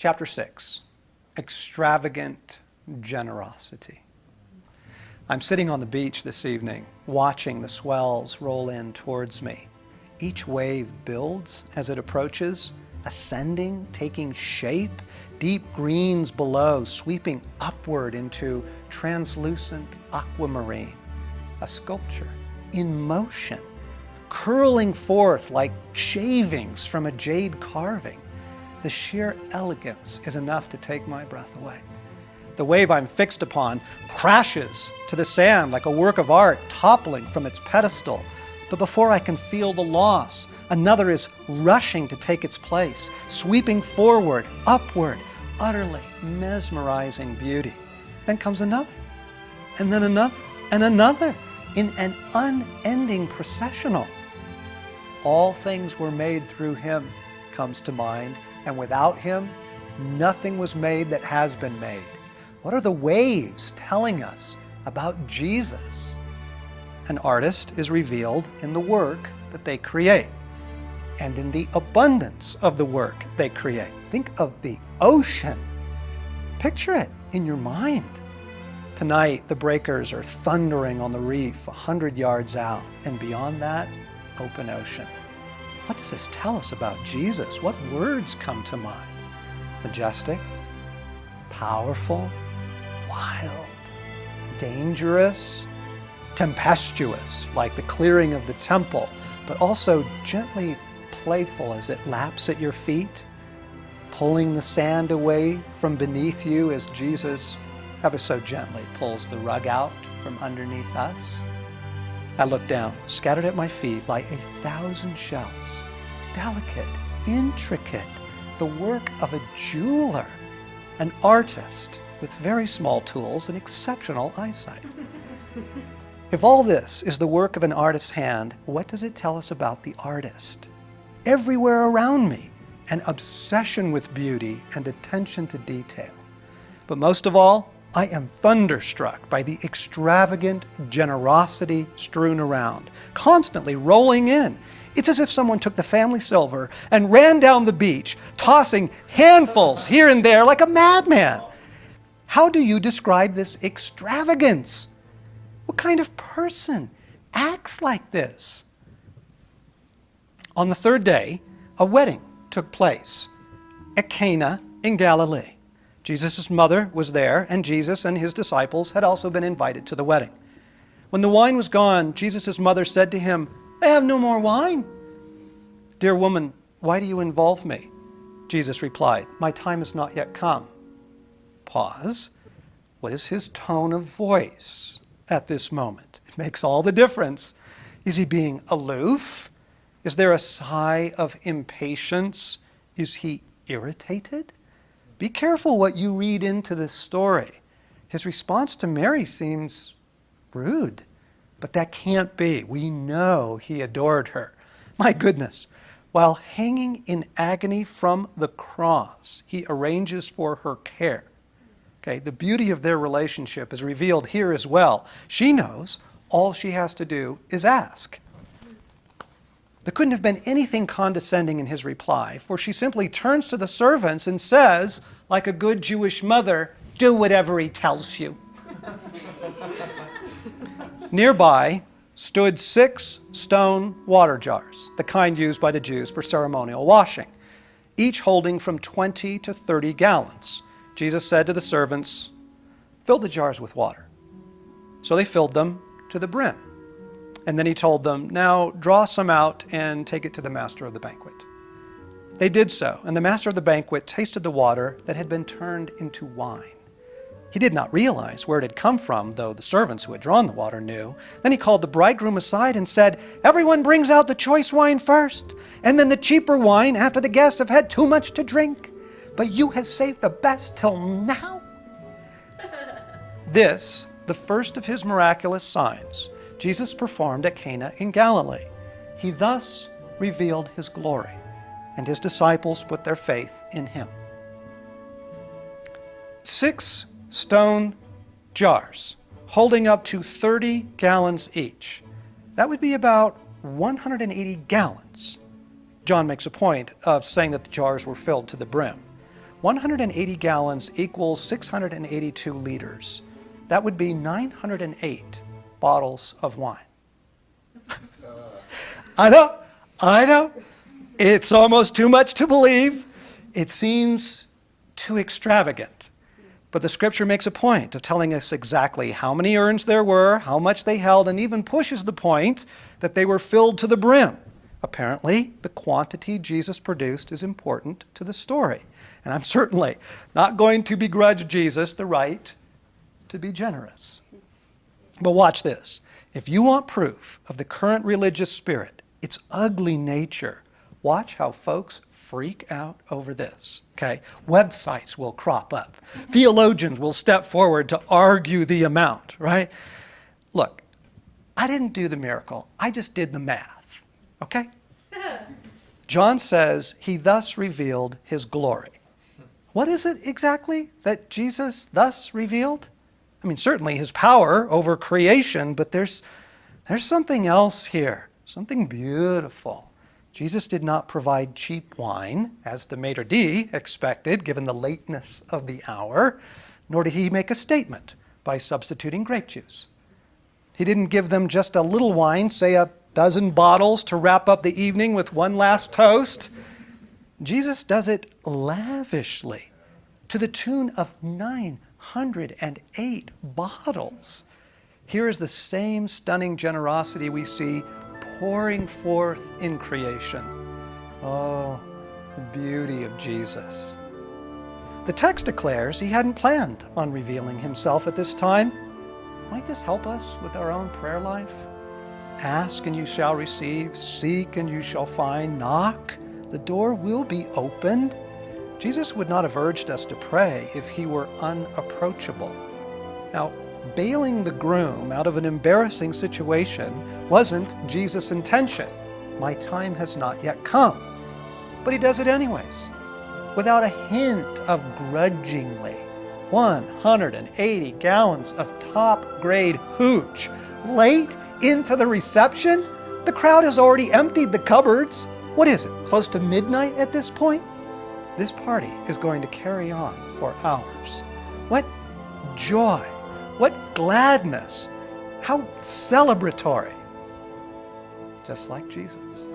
Chapter 6, extravagant generosity. I'm sitting on the beach this evening, watching the swells roll in towards me. Each wave builds as it approaches, ascending, taking shape, deep greens below, sweeping upward into translucent aquamarine, a sculpture in motion, curling forth like shavings from a jade carving. The sheer elegance is enough to take my breath away. The wave I'm fixed upon crashes to the sand like a work of art toppling from its pedestal. But before I can feel the loss, another is rushing to take its place, sweeping forward, upward, utterly mesmerizing beauty. Then comes another, and then another, and another, in an unending processional. All things were made through him, comes to mind, and without him, nothing was made that has been made. What are the waves telling us about Jesus? An artist is revealed in the work that they create and in the abundance of the work they create. Think of the ocean. Picture it in your mind. Tonight, the breakers are thundering on the reef 100 yards out, and beyond that, open ocean. What does this tell us about Jesus? What words come to mind? Majestic, powerful, wild, dangerous, tempestuous, like the clearing of the temple, but also gently playful as it laps at your feet, pulling the sand away from beneath you as Jesus ever so gently pulls the rug out from underneath us. I look down, scattered at my feet lie 1,000 shells, delicate, intricate, the work of a jeweler, an artist with very small tools and exceptional eyesight. If all this is the work of an artist's hand, what does it tell us about the artist? Everywhere around me, an obsession with beauty and attention to detail. But most of all, I am thunderstruck by the extravagant generosity strewn around, constantly rolling in. It's as if someone took the family silver and ran down the beach, tossing handfuls here and there like a madman. How do you describe this extravagance? What kind of person acts like this? On the third day, a wedding took place at Cana in Galilee. Jesus' mother was there, and Jesus and his disciples had also been invited to the wedding. When the wine was gone, Jesus' mother said to him, "I have no more wine." "Dear woman, why do you involve me?" Jesus replied, "My time has not yet come." Pause. What is his tone of voice at this moment? It makes all the difference. Is he being aloof? Is there a sigh of impatience? Is he irritated? Be careful what you read into this story. His response to Mary seems rude, but that can't be. We know he adored her. My goodness, while hanging in agony from the cross, he arranges for her care. Okay, the beauty of their relationship is revealed here as well. She knows all she has to do is ask. There couldn't have been anything condescending in his reply, for she simply turns to the servants and says, like a good Jewish mother, "Do whatever he tells you." Nearby stood 6 stone water jars, the kind used by the Jews for ceremonial washing, each holding from 20 to 30 gallons. Jesus said to the servants, "Fill the jars with water." So they filled them to the brim. And then he told them, "Now draw some out and take it to the master of the banquet." They did so, and the master of the banquet tasted the water that had been turned into wine. He did not realize where it had come from, though the servants who had drawn the water knew. Then he called the bridegroom aside and said, "Everyone brings out the choice wine first, and then the cheaper wine after the guests have had too much to drink. But you have saved the best till now." This, the first of his miraculous signs, Jesus performed at Cana in Galilee. He thus revealed his glory, and his disciples put their faith in him. 6 stone jars, holding up to 30 gallons each. That would be about 180 gallons. John makes a point of saying that the jars were filled to the brim. 180 gallons equals 682 liters. That would be 908 bottles of wine. I know. It's almost too much to believe. It seems too extravagant. But the scripture makes a point of telling us exactly how many urns there were, how much they held, and even pushes the point that they were filled to the brim. Apparently, the quantity Jesus produced is important to the story. And I'm certainly not going to begrudge Jesus the right to be generous. But watch this. If you want proof of the current religious spirit, its ugly nature, watch how folks freak out over this, okay? Websites will crop up. Theologians will step forward to argue the amount, right? Look, I didn't do the miracle. I just did the math, okay? John says he thus revealed his glory. What is it exactly that Jesus thus revealed? I mean, certainly his power over creation, but there's something else here, something beautiful. Jesus did not provide cheap wine, as the maitre d' expected, given the lateness of the hour, nor did he make a statement by substituting grape juice. He didn't give them just a little wine, say a dozen bottles to wrap up the evening with one last toast. Jesus does it lavishly, to the tune of 908 bottles. Here is the same stunning generosity we see pouring forth in creation. Oh, the beauty of Jesus. The text declares he hadn't planned on revealing himself at this time. Might this help us with our own prayer life? Ask and you shall receive, seek and you shall find, knock, the door will be opened. Jesus would not have urged us to pray if he were unapproachable. Now, bailing the groom out of an embarrassing situation wasn't Jesus' intention. My time has not yet come. But he does it anyways, without a hint of grudgingly. 180 gallons of top-grade hooch. Late into the reception, the crowd has already emptied the cupboards. What is it, close to midnight at this point? This party is going to carry on for hours. What joy, what gladness, how celebratory. Just like Jesus.